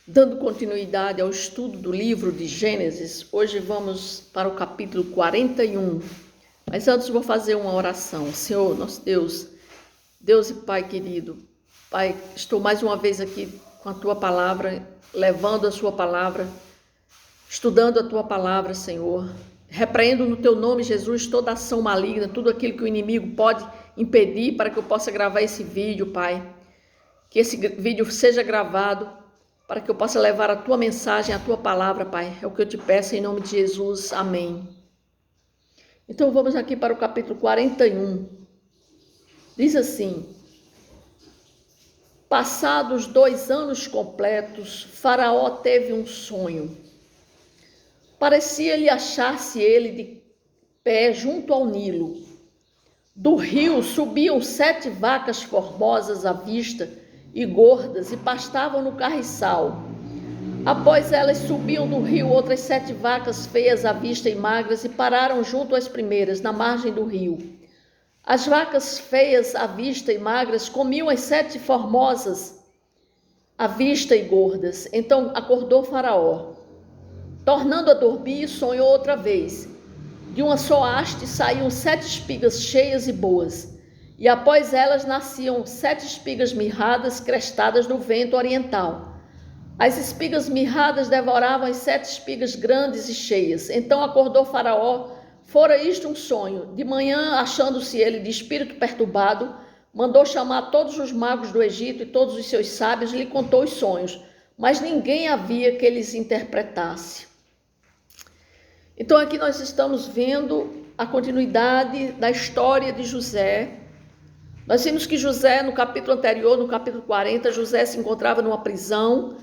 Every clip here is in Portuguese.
Dando continuidade ao estudo do livro de Gênesis, hoje vamos para o capítulo 41. Mas antes vou fazer uma oração. Senhor, nosso Deus, Deus e Pai querido, Pai, estou mais uma vez aqui com a Tua palavra, levando a Sua palavra, estudando a Tua palavra, Senhor. Repreendo no Teu nome, Jesus, toda ação maligna, tudo aquilo que o inimigo pode impedir para que eu possa gravar esse vídeo, Pai. Que esse vídeo seja gravado para que eu possa levar a Tua mensagem, a Tua palavra, Pai. É o que eu te peço em nome de Jesus. Amém. Então vamos aqui para o capítulo 41. Diz assim: passados 2 anos completos, Faraó teve um sonho. Parecia-lhe achar-se ele de pé junto ao Nilo. Do rio subiam 7 vacas formosas à vista e gordas e pastavam no carriçal. Após elas subiam do rio outras 7 vacas feias à vista e magras e pararam junto às primeiras, na margem do rio. As vacas feias à vista e magras comiam as 7 formosas à vista e gordas. Então acordou Faraó. Tornando a dormir, sonhou outra vez. De uma só haste saíam 7 espigas cheias e boas, e após elas nasciam 7 espigas mirradas, crestadas no vento oriental. As espigas mirradas devoravam as 7 espigas grandes e cheias. Então acordou Faraó. Fora isto um sonho. De manhã, achando-se ele de espírito perturbado, mandou chamar todos os magos do Egito e todos os seus sábios e lhe contou os sonhos, mas ninguém havia que eles interpretasse. Então aqui nós estamos vendo a continuidade da história de José. Nós vimos que José, no capítulo anterior, no capítulo 40, José se encontrava numa prisão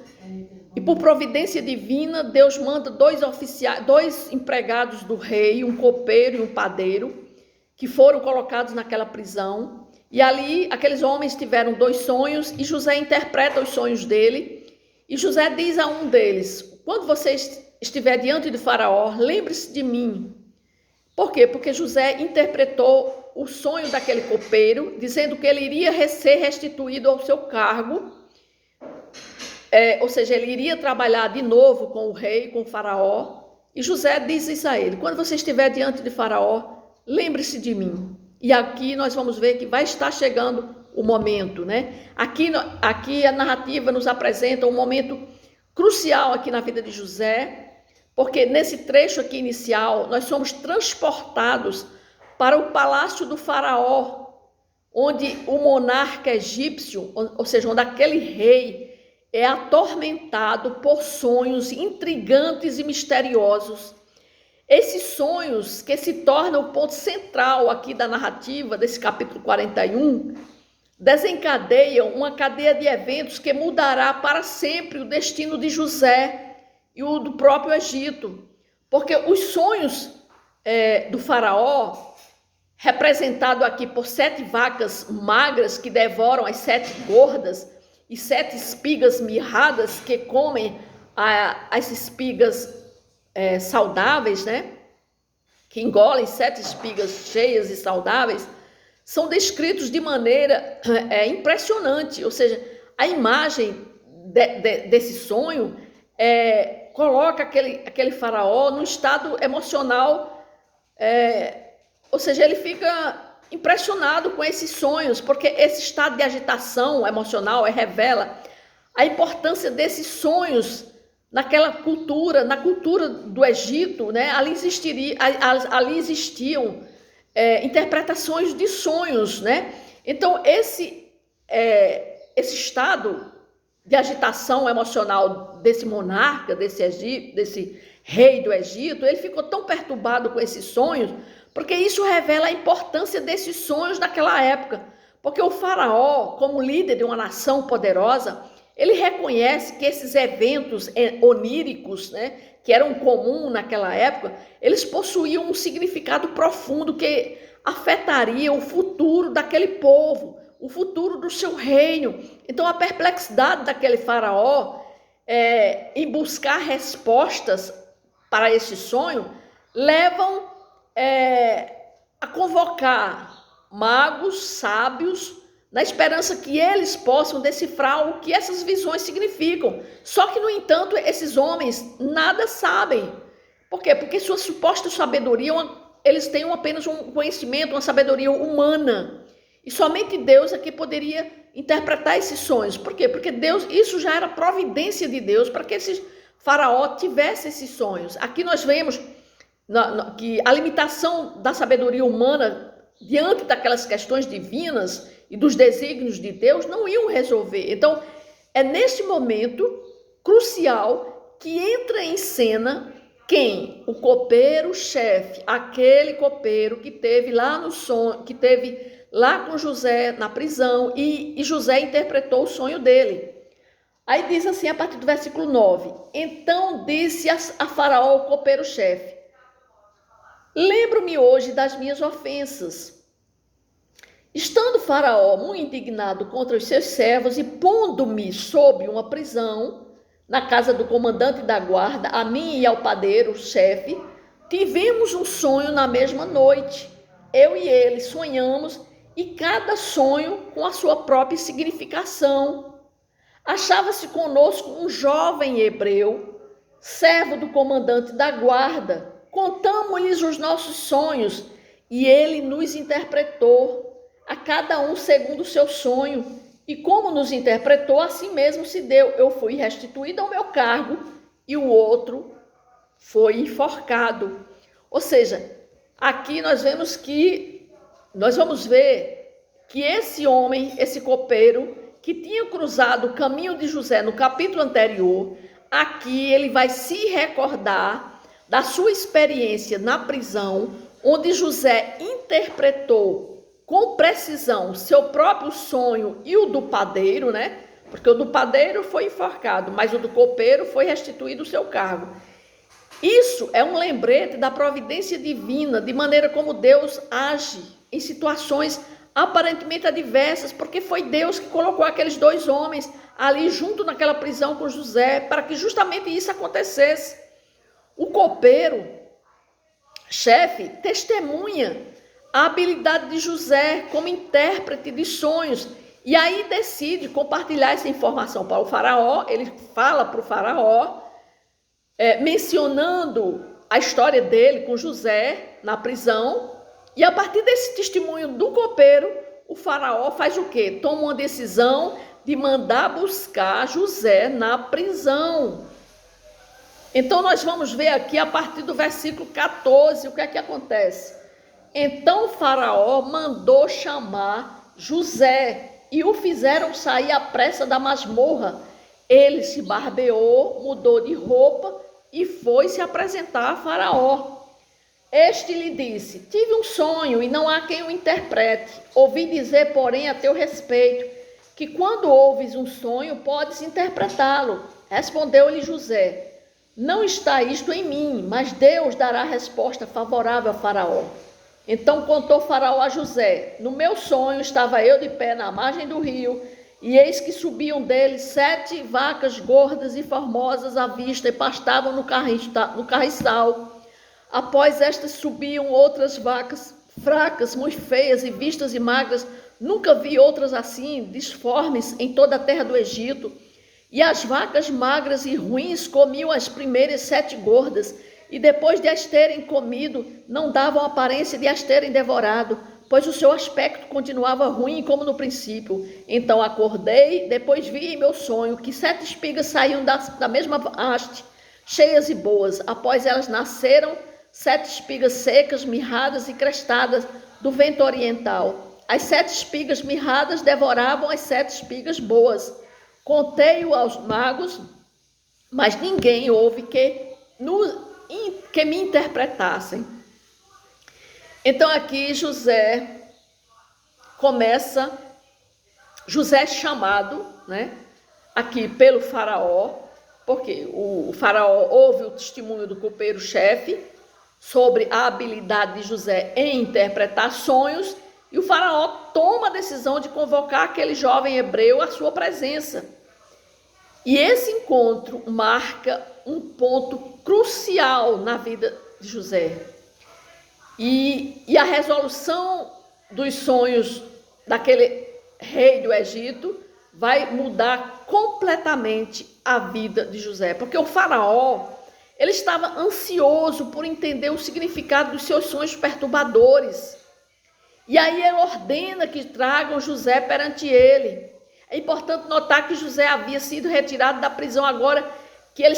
e por providência divina, Deus manda 2 empregados do rei, um copeiro e um padeiro, que foram colocados naquela prisão. E ali, aqueles homens tiveram 2 sonhos e José interpreta os sonhos dele. E José diz a um deles: quando você estiver diante de Faraó, lembre-se de mim. Por quê? Porque José interpretou o sonho daquele copeiro, dizendo que ele iria ser restituído ao seu cargo, ou seja, ele iria trabalhar de novo com o rei, com o Faraó. E José diz isso a ele: quando você estiver diante de Faraó, lembre-se de mim. E aqui nós vamos ver que vai estar chegando o momento, né? Aqui a narrativa nos apresenta um momento crucial aqui na vida de José, porque nesse trecho aqui inicial, nós somos transportados para o palácio do Faraó, onde o monarca egípcio, ou seja, onde aquele rei é atormentado por sonhos intrigantes e misteriosos. Esses sonhos, que se tornam o ponto central aqui da narrativa desse capítulo 41, desencadeiam uma cadeia de eventos que mudará para sempre o destino de José e o do próprio Egito. Porque os sonhos do Faraó, representado aqui por 7 vacas magras que devoram as 7 gordas e 7 espigas mirradas que comem as espigas saudáveis, né? Que engolem 7 espigas cheias e saudáveis, são descritos de maneira impressionante. Ou seja, a imagem desse sonho coloca aquele faraó num estado emocional, ou seja, ele fica impressionado com esses sonhos, porque esse estado de agitação emocional revela a importância desses sonhos naquela cultura, na cultura do Egito, né? Ali existiam interpretações de sonhos, né? Então esse estado de agitação emocional desse monarca, desse rei do Egito, ele ficou tão perturbado com esses sonhos, porque isso revela a importância desses sonhos naquela época. Porque o faraó, como líder de uma nação poderosa, ele reconhece que esses eventos oníricos, né, que eram comuns naquela época, eles possuíam um significado profundo que afetaria o futuro daquele povo, o futuro do seu reino. Então a perplexidade daquele faraó em buscar respostas para esse sonho levam a convocar magos, sábios, na esperança que eles possam decifrar o que essas visões significam. Só que, no entanto, esses homens nada sabem. Por quê? Porque sua suposta sabedoria, eles têm apenas um conhecimento, uma sabedoria humana. E somente Deus é que poderia interpretar esses sonhos. Por quê? Porque Deus, isso já era providência de Deus para que esse faraó tivesse esses sonhos. Aqui nós vemos que a limitação da sabedoria humana diante daquelas questões divinas e dos desígnios de Deus não iam resolver. Então, é neste momento crucial que entra em cena quem? O copeiro-chefe, aquele copeiro que teve lá no sonho, que teve lá com José na prisão e José interpretou o sonho dele. Aí diz assim a partir do versículo 9: então disse a Faraó, o copeiro-chefe: lembro-me hoje das minhas ofensas. Estando Faraó muito indignado contra os seus servos e pondo-me sob uma prisão na casa do comandante da guarda, a mim e ao padeiro-chefe, tivemos um sonho na mesma noite. Eu e ele sonhamos, e cada sonho com a sua própria significação. Achava-se conosco um jovem hebreu, servo do comandante da guarda. Contamos-lhes os nossos sonhos, e ele nos interpretou, a cada um segundo o seu sonho. E como nos interpretou, assim mesmo se deu. Eu fui restituído ao meu cargo e o outro foi enforcado. Ou seja, aqui nós vamos ver que esse homem, esse copeiro, que tinha cruzado o caminho de José no capítulo anterior, aqui ele vai se recordar da sua experiência na prisão, onde José interpretou com precisão seu próprio sonho e o do padeiro, né? Porque o do padeiro foi enforcado, mas o do copeiro foi restituído o seu cargo. Isso é um lembrete da providência divina, de maneira como Deus age em situações aparentemente adversas, porque foi Deus que colocou aqueles dois homens ali junto naquela prisão com José, para que justamente isso acontecesse. O copeiro, chefe, testemunha a habilidade de José como intérprete de sonhos, e aí decide compartilhar essa informação para o faraó. Ele fala para o faraó, mencionando a história dele com José na prisão, e a partir desse testemunho do copeiro, o faraó faz o quê? Toma uma decisão de mandar buscar José na prisão. Então nós vamos ver aqui a partir do versículo 14, o que é que acontece. Então o faraó mandou chamar José e o fizeram sair à pressa da masmorra. Ele se barbeou, mudou de roupa e foi se apresentar a faraó. Este lhe disse: tive um sonho e não há quem o interprete. Ouvi dizer, porém, a teu respeito, que quando ouves um sonho, podes interpretá-lo. Respondeu-lhe José: não está isto em mim, mas Deus dará resposta favorável a faraó. Então contou Faraó a José: no meu sonho estava eu de pé na margem do rio, e eis que subiam dele 7 vacas gordas e formosas à vista e pastavam no carriçal. Após estas subiam outras vacas fracas, muito feias e vistas e magras. Nunca vi outras assim, disformes, em toda a terra do Egito. E as vacas magras e ruins comiam as primeiras 7 gordas, e depois de as terem comido, não davam aparência de as terem devorado, pois o seu aspecto continuava ruim como no princípio. Então acordei, depois vi em meu sonho que 7 espigas saíam da mesma haste, cheias e boas. Após elas nasceram 7 espigas secas, mirradas e crestadas do vento oriental. As 7 espigas mirradas devoravam as 7 espigas boas. Contei-o aos magos, mas ninguém houve que me interpretassem. Então aqui José é chamado, né, aqui pelo faraó, porque o faraó ouve o testemunho do copeiro-chefe sobre a habilidade de José em interpretar sonhos, e o faraó toma a decisão de convocar aquele jovem hebreu à sua presença. E esse encontro marca um ponto crucial na vida de José. E a resolução dos sonhos daquele rei do Egito, vai mudar completamente a vida de José. Porque o faraó, ele estava ansioso por entender o significado dos seus sonhos perturbadores. E aí ele ordena que tragam José perante ele. É importante notar que José havia sido retirado da prisão agora que ele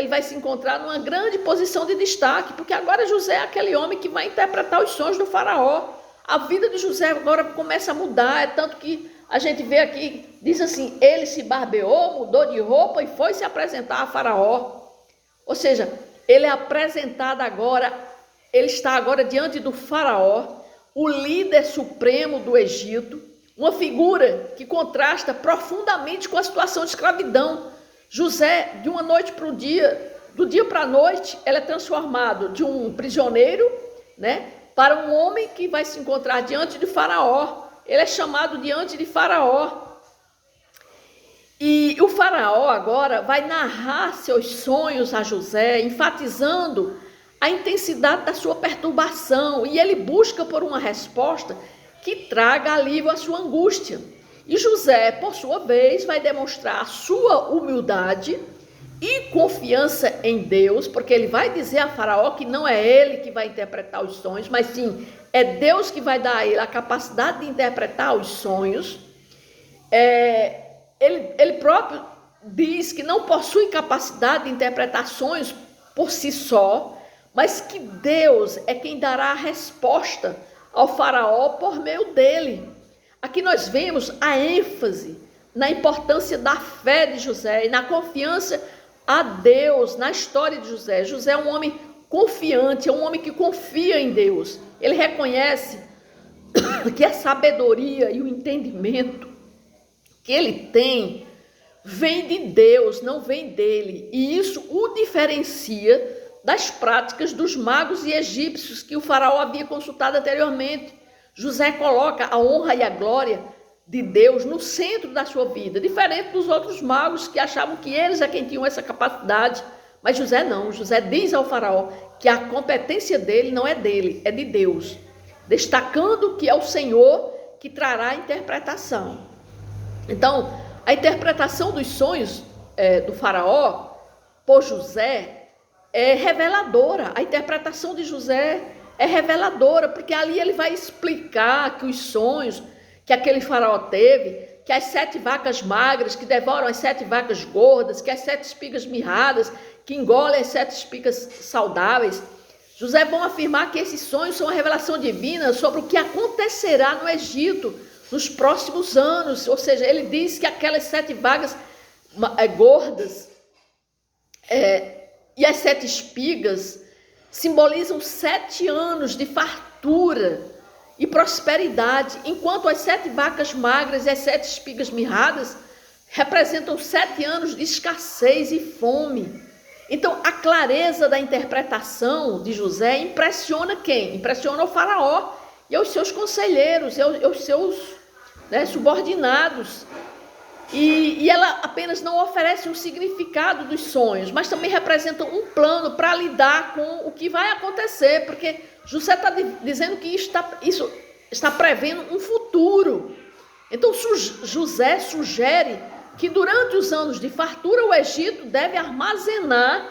vai se encontrar numa grande posição de destaque, porque agora José é aquele homem que vai interpretar os sonhos do faraó. A vida de José agora começa a mudar, é tanto que a gente vê aqui, diz assim, ele se barbeou, mudou de roupa e foi se apresentar a faraó. Ou seja, ele é apresentado agora, ele está agora diante do faraó, o líder supremo do Egito, uma figura que contrasta profundamente com a situação de escravidão. José, de uma noite para o dia, do dia para a noite, ele é transformado de um prisioneiro, né, para um homem que vai se encontrar diante de Faraó. Ele é chamado diante de Faraó. E o Faraó agora vai narrar seus sonhos a José, enfatizando a intensidade da sua perturbação. E ele busca por uma resposta que traga alívio à sua angústia. E José, por sua vez, vai demonstrar a sua humildade e confiança em Deus, porque ele vai dizer a Faraó que não é ele que vai interpretar os sonhos, mas sim, é Deus que vai dar a ele a capacidade de interpretar os sonhos. Ele próprio diz que não possui capacidade de interpretar sonhos por si só, mas que Deus é quem dará a resposta ao Faraó por meio dele. Aqui nós vemos a ênfase na importância da fé de José e na confiança a Deus na história de José. José é um homem confiante, é um homem que confia em Deus. Ele reconhece que a sabedoria e o entendimento que ele tem vem de Deus, não vem dele. E isso o diferencia das práticas dos magos e egípcios que o faraó havia consultado anteriormente. José coloca a honra e a glória de Deus no centro da sua vida, diferente dos outros magos que achavam que eles é quem tinham essa capacidade. Mas José não, José diz ao faraó que a competência dele não é dele, é de Deus, destacando que é o Senhor que trará a interpretação. Então, a interpretação dos sonhos do faraó por José é reveladora. A interpretação de José é reveladora, porque ali ele vai explicar que os sonhos que aquele faraó teve, que as 7 vacas magras que devoram as 7 vacas gordas, que as 7 espigas mirradas que engolem as 7 espigas saudáveis, José vão afirmar que esses sonhos são uma revelação divina sobre o que acontecerá no Egito nos próximos anos. Ou seja, ele diz que aquelas 7 vacas gordas e as 7 espigas simbolizam 7 anos de fartura e prosperidade, enquanto as 7 vacas magras e as 7 espigas mirradas representam 7 anos de escassez e fome. Então, a clareza da interpretação de José impressiona quem? Impressiona o faraó e aos seus conselheiros, e aos seus subordinados. E ela apenas não oferece um significado dos sonhos, mas também representa um plano para lidar com o que vai acontecer, porque José está dizendo que isso está prevendo um futuro. Então José sugere que durante os anos de fartura o Egito deve armazenar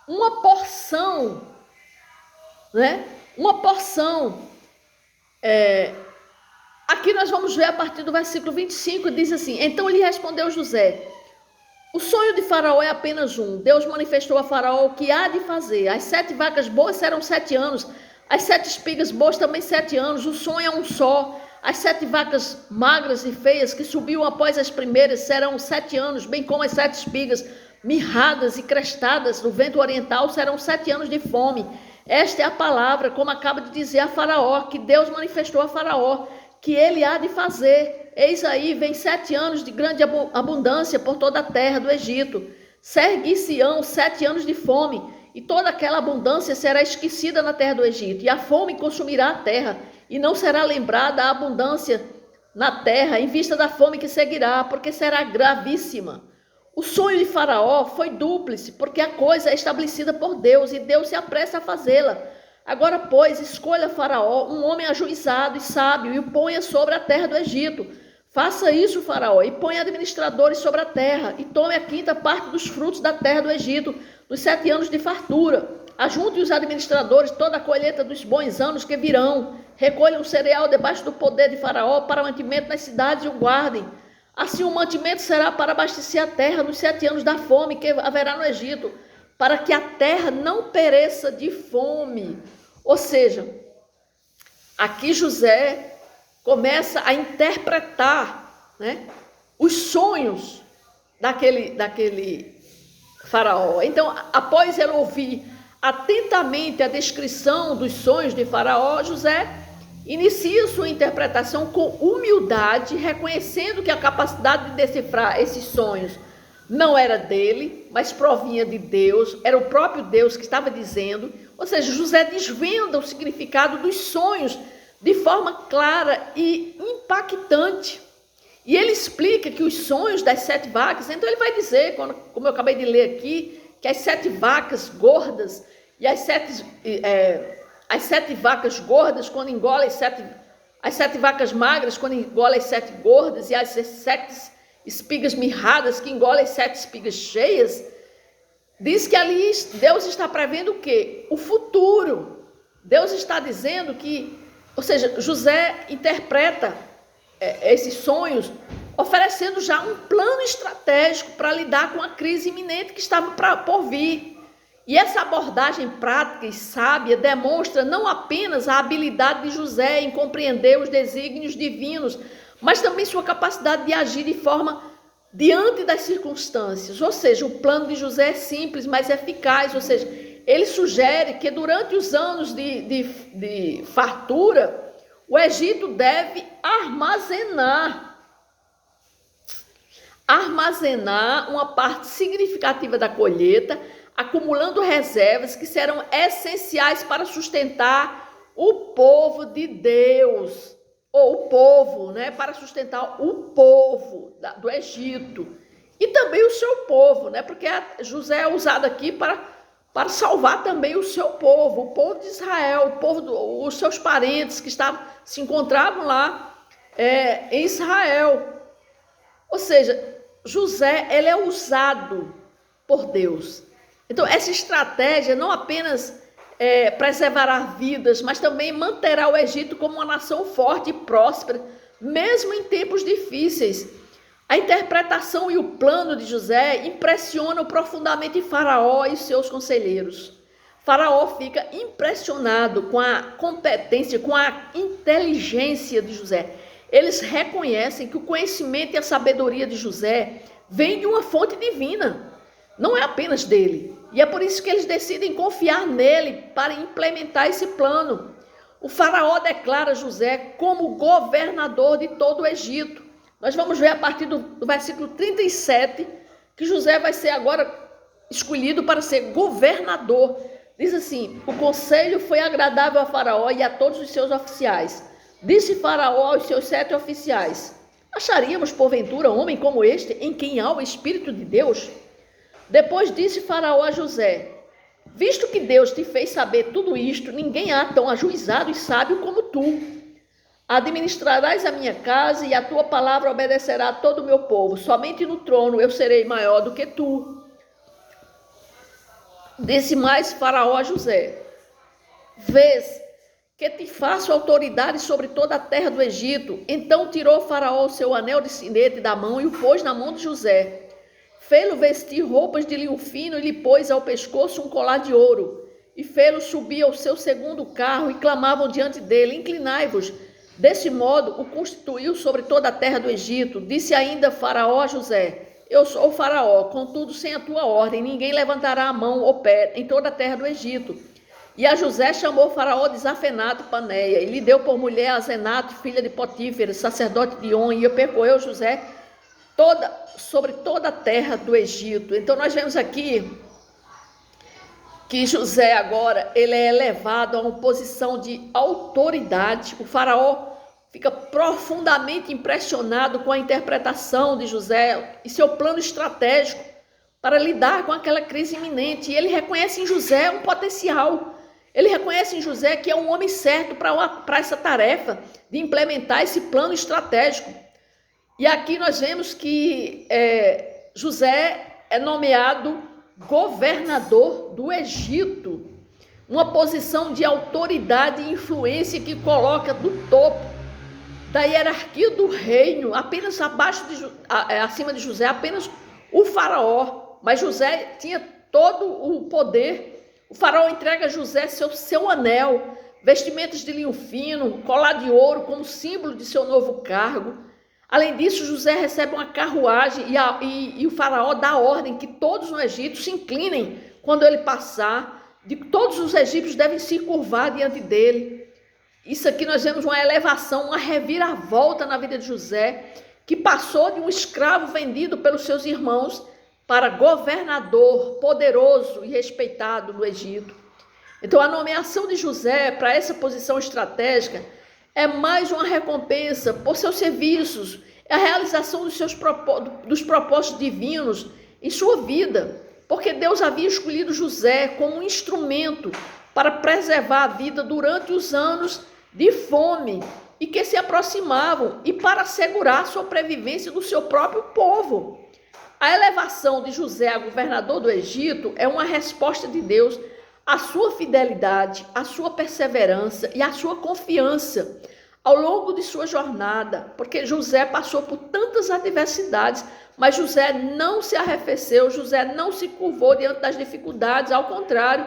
uma porção, Uma porção. Aqui nós vamos ver a partir do versículo 25, diz assim: então lhe respondeu José: o sonho de Faraó é apenas um. Deus manifestou a Faraó o que há de fazer. As 7 vacas boas serão 7 anos, as 7 espigas boas também 7 anos. O sonho é um só. As 7 vacas magras e feias que subiam após as primeiras serão 7 anos, bem como as 7 espigas mirradas e crestadas no vento oriental serão 7 anos de fome. Esta é a palavra, como acaba de dizer a Faraó, que Deus manifestou a Faraó, que ele há de fazer. Eis aí, vem 7 anos de grande abundância por toda a terra do Egito. Seguir-se-ão 7 anos de fome, e toda aquela abundância será esquecida na terra do Egito, e a fome consumirá a terra, e não será lembrada a abundância na terra, em vista da fome que seguirá, porque será gravíssima. O sonho de Faraó foi dúplice, porque a coisa é estabelecida por Deus, e Deus se apressa a fazê-la. Agora, pois, escolha Faraó um homem ajuizado e sábio e o ponha sobre a terra do Egito. Faça isso, Faraó, e ponha administradores sobre a terra, e tome a quinta parte dos frutos da terra do Egito, nos 7 anos de fartura. Ajunte os administradores toda a colheita dos bons anos que virão. Recolham o cereal debaixo do poder de Faraó para mantimento nas cidades e o guardem. Assim o mantimento será para abastecer a terra nos 7 anos da fome que haverá no Egito, para que a terra não pereça de fome. Ou seja, aqui José começa a interpretar, né, os sonhos daquele faraó. Então, após ele ouvir atentamente a descrição dos sonhos de Faraó, José inicia sua interpretação com humildade, reconhecendo que a capacidade de decifrar esses sonhos não era dele, mas provinha de Deus, era o próprio Deus que estava dizendo. Ou seja, José desvenda o significado dos sonhos de forma clara e impactante. E ele explica que os sonhos das 7 vacas, então ele vai dizer, como eu acabei de ler aqui, que as 7 vacas gordas e as sete vacas gordas, quando engolem as 7 vacas magras, quando engolem as 7 gordas, e as 7 espigas mirradas, que engolem as 7 espigas cheias, diz que ali Deus está prevendo o quê? O futuro. Deus está dizendo que, ou seja, José interpreta esses sonhos, oferecendo já um plano estratégico para lidar com a crise iminente que estava por vir. E essa abordagem prática e sábia demonstra não apenas a habilidade de José em compreender os desígnios divinos, mas também sua capacidade de agir de forma diante das circunstâncias. Ou seja, o plano de José é simples, mas eficaz. Ou seja, ele sugere que durante os anos de fartura, o Egito deve armazenar uma parte significativa da colheita, acumulando reservas que serão essenciais para sustentar o povo de Deus, ou o povo, né, para sustentar o povo do Egito, e também o seu povo, né, porque José é usado aqui para salvar também o seu povo, o povo de Israel, os seus parentes que se encontravam lá em Israel. Ou seja, José, ele é usado por Deus. Então, essa estratégia não apenas preservará vidas, mas também manterá o Egito como uma nação forte e próspera, mesmo em tempos difíceis. A interpretação e o plano de José impressionam profundamente Faraó e seus conselheiros. Faraó fica impressionado com a competência, com a inteligência de José. Eles reconhecem que o conhecimento e a sabedoria de José vêm de uma fonte divina, não é apenas dele. E é por isso que eles decidem confiar nele para implementar esse plano. O faraó declara José como governador de todo o Egito. Nós vamos ver a partir do versículo 37 que José vai ser agora escolhido para ser governador. Diz assim: o conselho foi agradável a Faraó e a todos os seus oficiais. Disse Faraó aos seus 7 oficiais: acharíamos porventura homem como este, em quem há o Espírito de Deus? Depois disse Faraó a José: visto que Deus te fez saber tudo isto, ninguém há tão ajuizado e sábio como tu. Administrarás a minha casa e a tua palavra obedecerá a todo o meu povo. Somente no trono eu serei maior do que tu. Disse mais Faraó a José: vês que te faço autoridade sobre toda a terra do Egito. Então tirou Faraó o seu anel de sinete da mão e o pôs na mão de José. Fê-lo vestir roupas de linho fino e lhe pôs ao pescoço um colar de ouro. E fê-lo subir ao seu segundo carro e clamavam diante dele: inclinai-vos. Desse modo o constituiu sobre toda a terra do Egito. Disse ainda Faraó a José: eu sou o Faraó, contudo sem a tua ordem ninguém levantará a mão ou pé em toda a terra do Egito. E a José chamou Faraó de Zafenato Paneia, e lhe deu por mulher a Azenato, filha de Potífera, sacerdote de On, e percorreu José sobre toda a terra do Egito. Então nós vemos aqui que José agora ele é elevado a uma posição de autoridade. O faraó fica profundamente impressionado com a interpretação de José e seu plano estratégico para lidar com aquela crise iminente. E ele reconhece em José um potencial. Ele reconhece em José que é um homem certo para essa tarefa de implementar esse plano estratégico. E aqui nós vemos que José é nomeado governador do Egito, uma posição de autoridade e influência que coloca do topo da hierarquia do reino, apenas acima de José, apenas o faraó. Mas José tinha todo o poder. O faraó entrega a José seu anel, vestimentas de linho fino, colar de ouro como símbolo de seu novo cargo. Além disso, José recebe uma carruagem e o faraó dá ordem que todos no Egito se inclinem quando ele passar, de que todos os egípcios devem se curvar diante dele. Isso aqui nós vemos uma elevação, uma reviravolta na vida de José, que passou de um escravo vendido pelos seus irmãos para governador poderoso e respeitado no Egito. Então, a nomeação de José para essa posição estratégica é mais uma recompensa por seus serviços, é a realização dos propósitos divinos em sua vida, porque Deus havia escolhido José como um instrumento para preservar a vida durante os anos de fome e que se aproximavam e para assegurar a sobrevivência do seu próprio povo. A elevação de José a governador do Egito é uma resposta de Deus à sua fidelidade, à sua perseverança e à sua confiança ao longo de sua jornada, porque José passou por tantas adversidades, mas José não se arrefeceu, José não se curvou diante das dificuldades, ao contrário,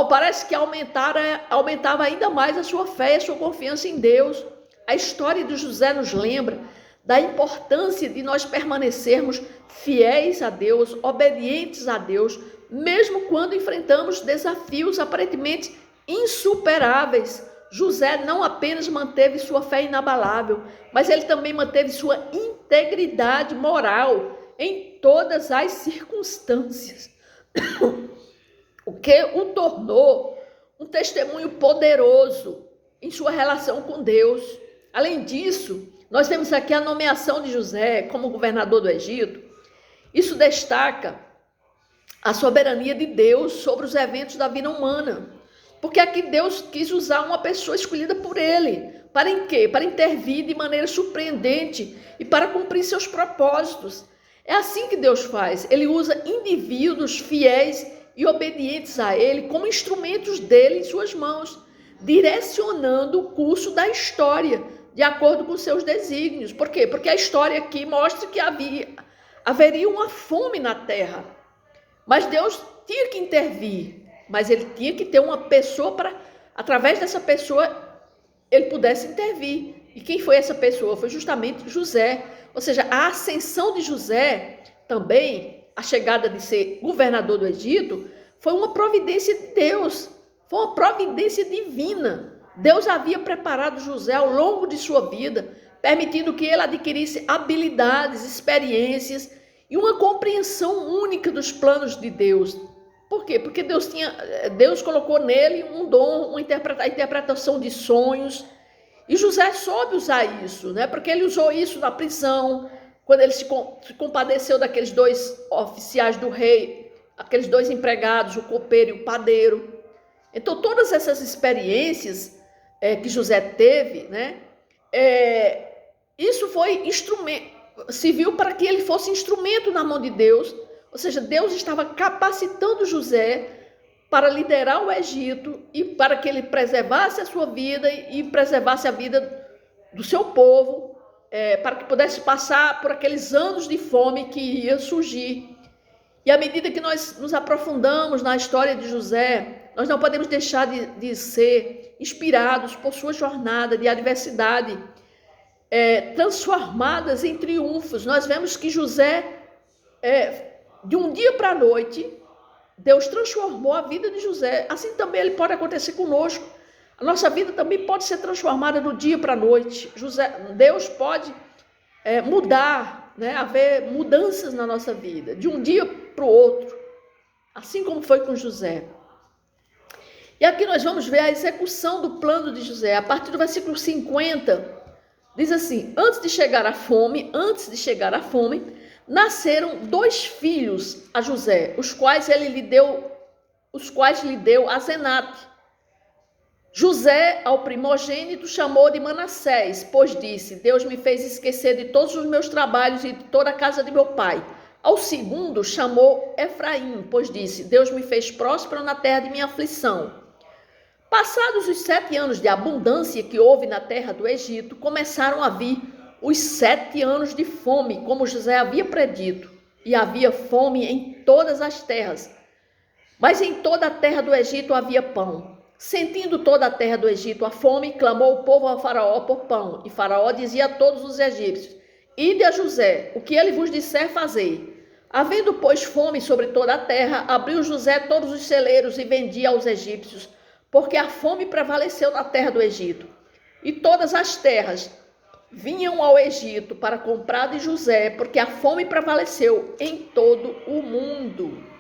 parece que aumentava ainda mais a sua fé e a sua confiança em Deus. A história de José nos lembra da importância de nós permanecermos fiéis a Deus, obedientes a Deus, mesmo quando enfrentamos desafios aparentemente insuperáveis. José não apenas manteve sua fé inabalável, mas ele também manteve sua integridade moral em todas as circunstâncias, o que o tornou um testemunho poderoso em sua relação com Deus. Além disso, nós temos aqui a nomeação de José como governador do Egito. Isso destaca a soberania de Deus sobre os eventos da vida humana. Porque aqui Deus quis usar uma pessoa escolhida por ele. Para em quê? Para intervir de maneira surpreendente e para cumprir seus propósitos. É assim que Deus faz. Ele usa indivíduos fiéis e obedientes a ele como instrumentos dele em suas mãos, direcionando o curso da história de acordo com seus desígnios. Por quê? Porque a história aqui mostra que haveria uma fome na terra. Mas Deus tinha que intervir. Mas ele tinha que ter uma pessoa para, através dessa pessoa, ele pudesse intervir. E quem foi essa pessoa? Foi justamente José. Ou seja, a ascensão de José, também, a chegada de ser governador do Egito, foi uma providência de Deus. Foi uma providência divina. Deus havia preparado José ao longo de sua vida, permitindo que ele adquirisse habilidades, experiências e uma compreensão única dos planos de Deus. Por quê? Porque Deus colocou nele um dom, a interpretação de sonhos. E José soube usar isso, né? Porque ele usou isso na prisão, quando ele se compadeceu daqueles dois oficiais do rei, aqueles dois empregados, o copeiro e o padeiro. Então, todas essas experiências que José teve, né? Isso foi serviu para que ele fosse instrumento na mão de Deus. Ou seja, Deus estava capacitando José para liderar o Egito e para que ele preservasse a sua vida e preservasse a vida do seu povo, para que pudesse passar por aqueles anos de fome que ia surgir. E à medida que nós nos aprofundamos na história de José, nós não podemos deixar de ser inspirados por sua jornada de adversidade, transformadas em triunfos. Nós vemos que José, de um dia para a noite, Deus transformou a vida de José. Assim também ele pode acontecer conosco. A nossa vida também pode ser transformada do dia para a noite. Deus pode mudar, né? Haver mudanças na nossa vida, de um dia para o outro, assim como foi com José. E aqui nós vamos ver a execução do plano de José. A partir do versículo 50, diz assim: antes de chegar à fome, nasceram 2 filhos a José, os quais lhe deu Asenate, José, ao primogênito, chamou de Manassés, pois disse: Deus me fez esquecer de todos os meus trabalhos e de toda a casa de meu pai. Ao segundo, chamou Efraim, pois disse: Deus me fez próspero na terra de minha aflição. Passados os 7 anos de abundância que houve na terra do Egito, começaram a vir os 7 anos de fome, como José havia predito, e havia fome em todas as terras. Mas em toda a terra do Egito havia pão. Sentindo toda a terra do Egito a fome, clamou o povo a Faraó por pão. E Faraó dizia a todos os egípcios: Ide a José, o que ele vos disser, fazei. Havendo, pois, fome sobre toda a terra, abriu José todos os celeiros e vendia aos egípcios, porque a fome prevaleceu na terra do Egito. E todas as terras vinham ao Egito para comprar de José, porque a fome prevaleceu em todo o mundo.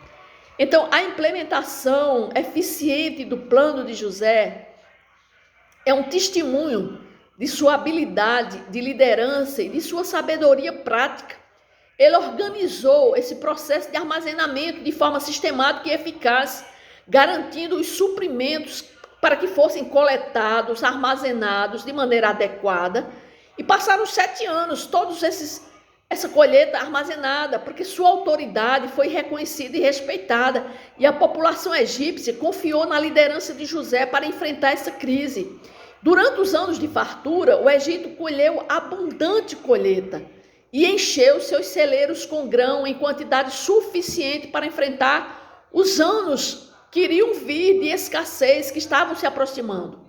Então, a implementação eficiente do plano de José é um testemunho de sua habilidade de liderança e de sua sabedoria prática. Ele organizou esse processo de armazenamento de forma sistemática e eficaz, garantindo os suprimentos para que fossem coletados, armazenados de maneira adequada. E passaram 7 anos, essa colheita armazenada, porque sua autoridade foi reconhecida e respeitada, e a população egípcia confiou na liderança de José para enfrentar essa crise. Durante os anos de fartura, o Egito colheu abundante colheita e encheu seus celeiros com grão em quantidade suficiente para enfrentar os anos que iriam vir de escassez que estavam se aproximando.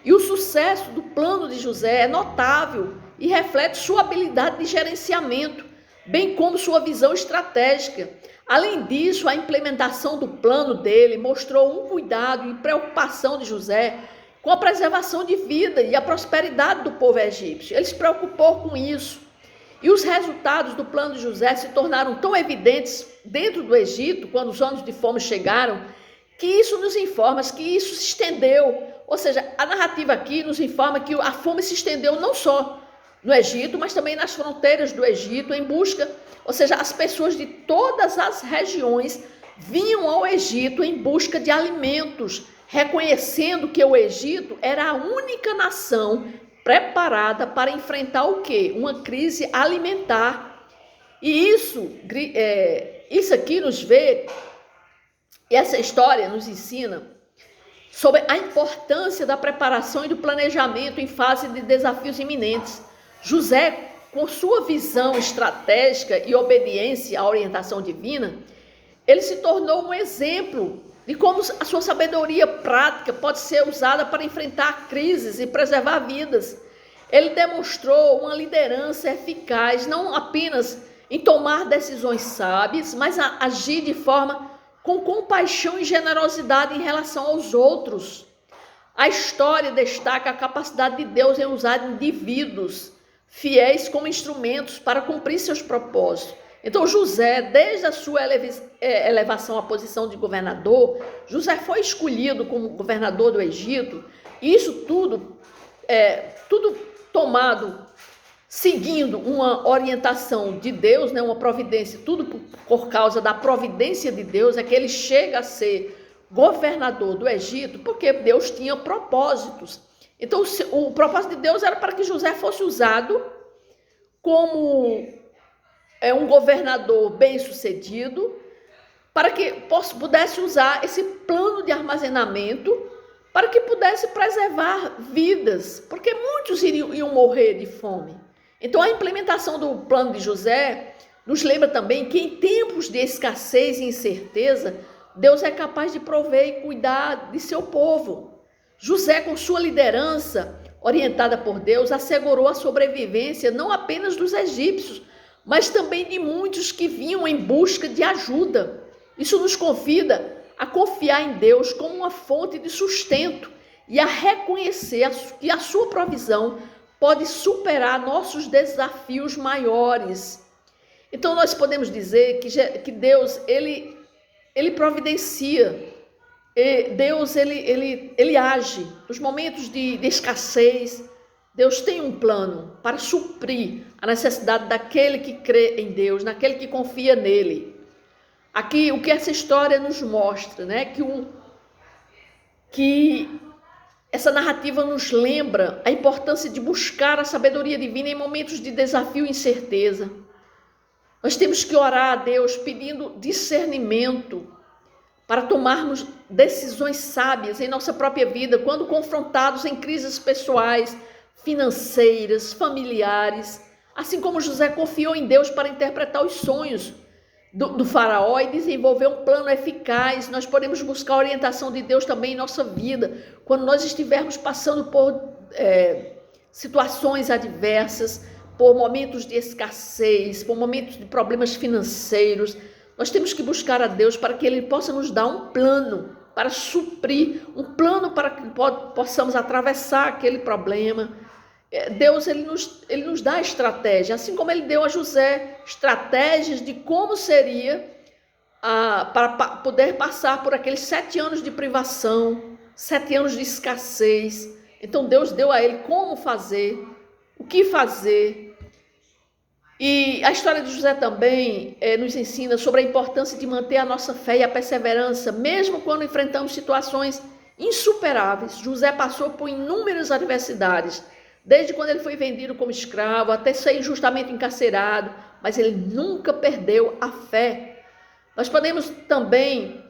E o sucesso do plano de José é notável e reflete sua habilidade de gerenciamento, bem como sua visão estratégica. Além disso, a implementação do plano dele mostrou um cuidado e preocupação de José com a preservação de vida e a prosperidade do povo egípcio. Ele se preocupou com isso. E os resultados do plano de José se tornaram tão evidentes dentro do Egito, quando os anos de fome chegaram, que isso nos informa que isso se estendeu. Ou seja, a narrativa aqui nos informa que a fome se estendeu não só no Egito, mas também nas fronteiras do Egito, em busca, ou seja, as pessoas de todas as regiões vinham ao Egito em busca de alimentos, reconhecendo que o Egito era a única nação preparada para enfrentar o quê? Uma crise alimentar. E isso aqui nos vê, essa história nos ensina sobre a importância da preparação e do planejamento em fase de desafios iminentes. José, com sua visão estratégica e obediência à orientação divina, ele se tornou um exemplo de como a sua sabedoria prática pode ser usada para enfrentar crises e preservar vidas. Ele demonstrou uma liderança eficaz, não apenas em tomar decisões sábias, mas a agir de forma com compaixão e generosidade em relação aos outros. A história destaca a capacidade de Deus em usar indivíduos fiéis como instrumentos para cumprir seus propósitos. Então José, desde a sua elevação à posição de governador, José foi escolhido como governador do Egito, e isso tudo tomado seguindo uma orientação de Deus, né, uma providência, tudo por causa da providência de Deus, é que ele chega a ser governador do Egito, porque Deus tinha propósitos. Então, o propósito de Deus era para que José fosse usado como um governador bem-sucedido, para que pudesse usar esse plano de armazenamento, para que pudesse preservar vidas, porque muitos iam morrer de fome. Então, a implementação do plano de José nos lembra também que em tempos de escassez e incerteza, Deus é capaz de prover e cuidar de seu povo. José, com sua liderança orientada por Deus, assegurou a sobrevivência não apenas dos egípcios, mas também de muitos que vinham em busca de ajuda. Isso nos convida a confiar em Deus como uma fonte de sustento e a reconhecer que a sua provisão pode superar nossos desafios maiores. Então nós podemos dizer que Deus, ele providencia, Deus, ele age. Nos momentos de escassez, Deus tem um plano para suprir a necessidade daquele que crê em Deus, naquele que confia nele. Aqui, o que essa história nos mostra, né? Que essa narrativa nos lembra a importância de buscar a sabedoria divina em momentos de desafio e incerteza. Nós temos que orar a Deus pedindo discernimento para tomarmos decisões sábias em nossa própria vida, quando confrontados em crises pessoais, financeiras, familiares, assim como José confiou em Deus para interpretar os sonhos do faraó e desenvolver um plano eficaz. Nós podemos buscar a orientação de Deus também em nossa vida, quando nós estivermos passando por situações adversas, por momentos de escassez, por momentos de problemas financeiros. Nós temos que buscar a Deus para que Ele possa nos dar um plano para suprir, um plano para que possamos atravessar aquele problema. Deus ele nos dá estratégia, assim como Ele deu a José estratégias de como seria para poder passar por aqueles 7 anos de privação, 7 anos de escassez. Então Deus deu a ele como fazer, o que fazer. E a história de José também nos ensina sobre a importância de manter a nossa fé e a perseverança, mesmo quando enfrentamos situações insuperáveis. José passou por inúmeras adversidades, desde quando ele foi vendido como escravo, até ser injustamente encarcerado, mas ele nunca perdeu a fé. Nós podemos também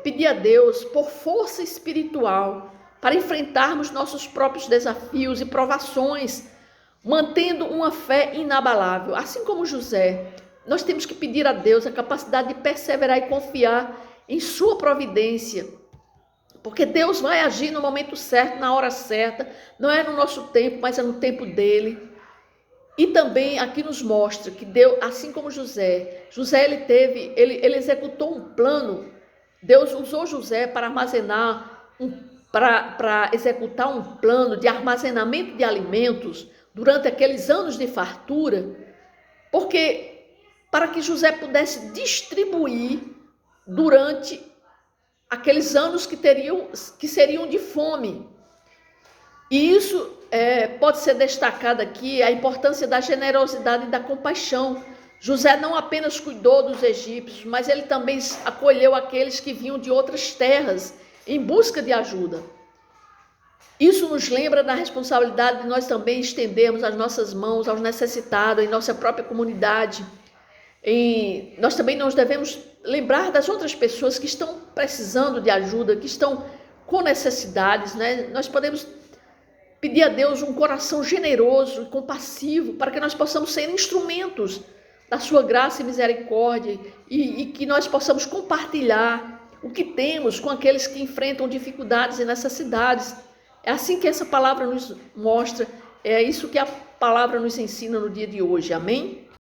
pedir a Deus por força espiritual para enfrentarmos nossos próprios desafios e provações, mantendo uma fé inabalável. Assim como José, nós temos que pedir a Deus a capacidade de perseverar e confiar em sua providência, porque Deus vai agir no momento certo, na hora certa, não é no nosso tempo, mas é no tempo dele. E também aqui nos mostra que Deus, assim como José ele executou um plano. Deus usou José para para executar um plano de armazenamento de alimentos durante aqueles anos de fartura, porque para que José pudesse distribuir durante aqueles anos que seriam de fome. E isso pode ser destacado aqui, a importância da generosidade e da compaixão. José não apenas cuidou dos egípcios, mas ele também acolheu aqueles que vinham de outras terras em busca de ajuda. Isso nos lembra da responsabilidade de nós também estendermos as nossas mãos aos necessitados em nossa própria comunidade. E nós também nos devemos lembrar das outras pessoas que estão precisando de ajuda, que estão com necessidades, né? Nós podemos pedir a Deus um coração generoso e compassivo para que nós possamos ser instrumentos da sua graça e misericórdia e que nós possamos compartilhar o que temos com aqueles que enfrentam dificuldades e necessidades. É assim que essa palavra nos mostra, é isso que a palavra nos ensina no dia de hoje, amém?